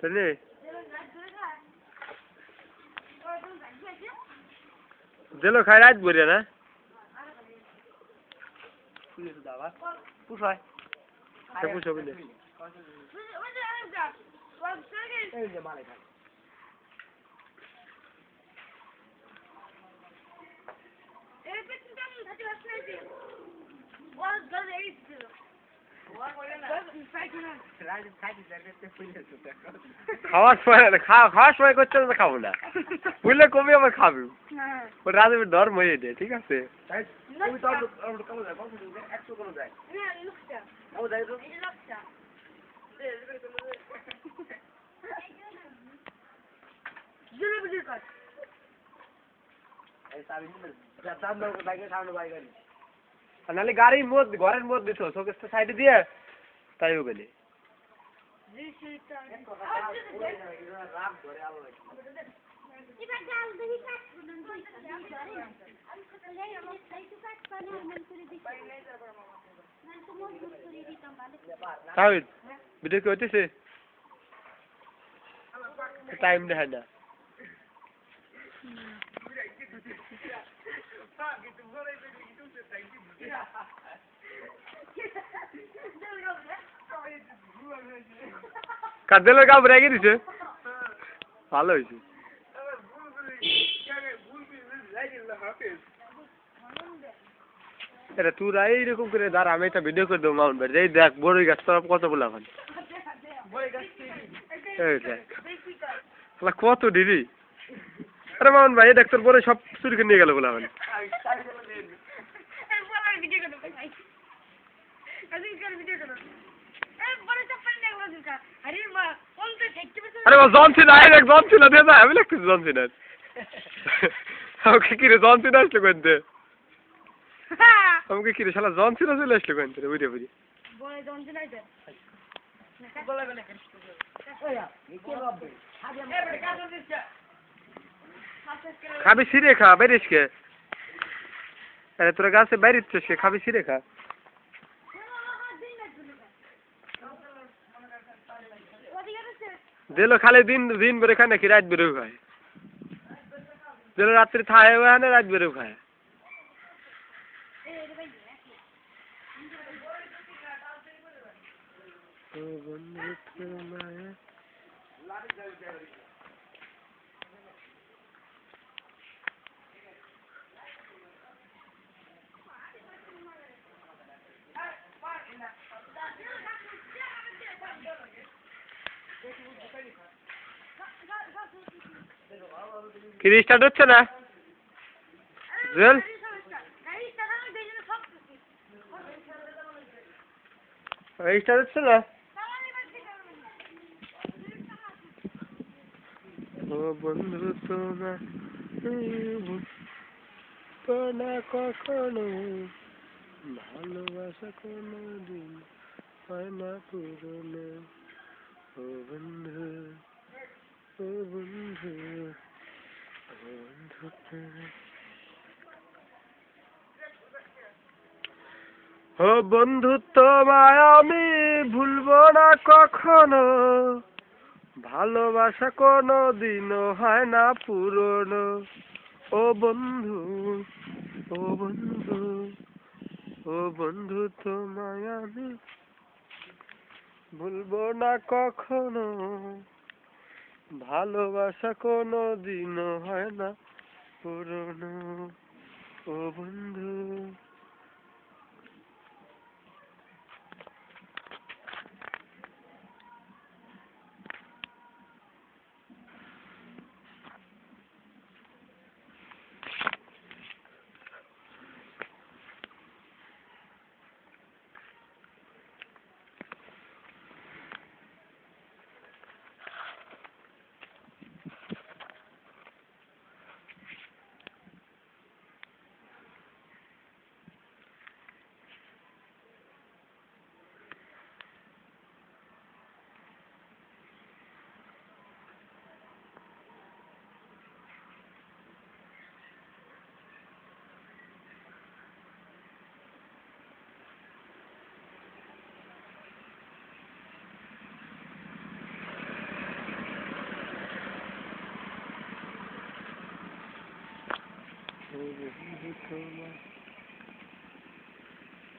चलिए चलो खाई रात बोलिए ना पूछो बोले খাওয়ার সময় করছে না খাবো না বুঝলে কমে আবার খাবি ও রাজের ধর্ম এটা ঠিক আছে নাহলে গাড়ির মধ্যে ঘরের মধ্যে তো শোকেসটা সাইডে দিয়ে তাইও গেলে ভিডিও কি হইতেছে টাইম দেখা না কাদের কাপ রেখে দিছে ভালো হয়েছে এটা তুরা এইরকম করে দাঁড়া আমি একটা ভিডিও করে দেবো মাউন্ট ভাই এই দেখ বড়ই গাছ তোর কত বলা এখন কত ডিরি আরে মাউন্ট ভাই দেখ তোর বড় সব চুরি করে নিয়ে গেল বলা এখন আরে জন সিনা দেখ জন সিনা দিয়ে যায় আমি লাগতেছি জন সিনা আমাকে কিরে জন সিনা আসলো কোনতে আমাকে কিরে শালা জন সিনা চলে আসলো কোনতে বুঝে বুঝে খাবি সিরে খা বেরিস কে আরে তোরা গাছে বাইরে কে খাবি সিরে খা দিল খালি দিন দিন বেড়ে খায় নাকি রাত বেড়েও খায় দিল রাত্রে থায় হয় না রাত বেড়েও খায় কি স্টার্ট হচ্ছে না জেল স্টার্ট হচ্ছে না ও বন্ধু তোমার কখনো ভালোবাসা কোনো দিন হয় না পুরনো ও বন্ধু ও বন্ধু ও বন্ধু তোমায় আমি ভুলবো না কখনো ভালোবাসা কোনো দিনও হয় না পুরনো ও বন্ধু ও বন্ধু ও বন্ধু তোমায় আমি ভুলবো না কখনো ভালোবাসা কোনো দিনও হয় না পুরনো ও বন্ধু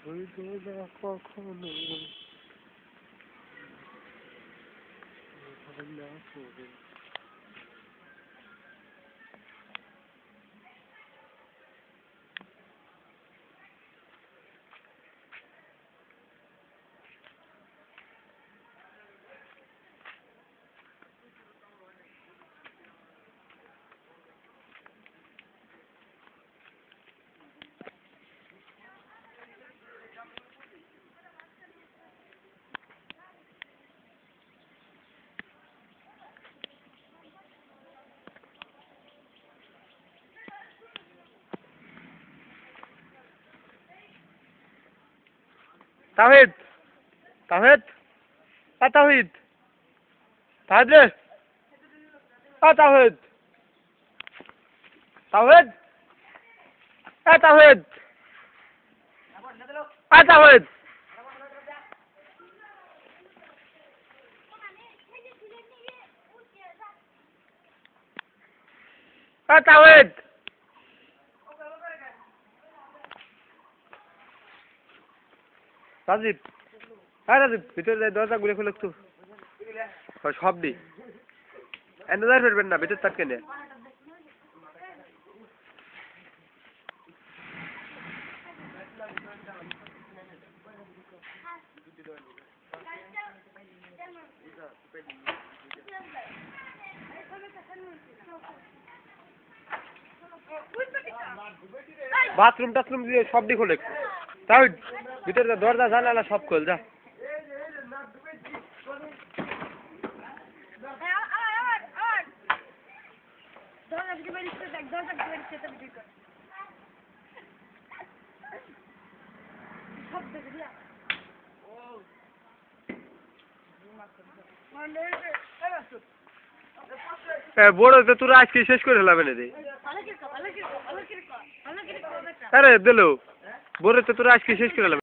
হইল না কখনো ভাঙা পড়ে। তাহিদ তাহিদ তাহিদ তাহিদ রে তাহিদ তাহিদ তাহিদ তাহিদ তাহিদ রাজীব হ্যাঁ রাজীব ভিতরে যাই দরজা গুলে খুলে একটু সব দি এন্দার ফেরবেন না ভিতর থাকতে নে বাথরুম টাথরুম দিয়ে সব দি খোলে তাই ভিতরে দরজা জানালা সব খোল যা বড় তো তোরা আজকে শেষ করে ফেলাবে না রে আরে দিলো বড় তো তোরা আজকে শেষ করে ফেলাবে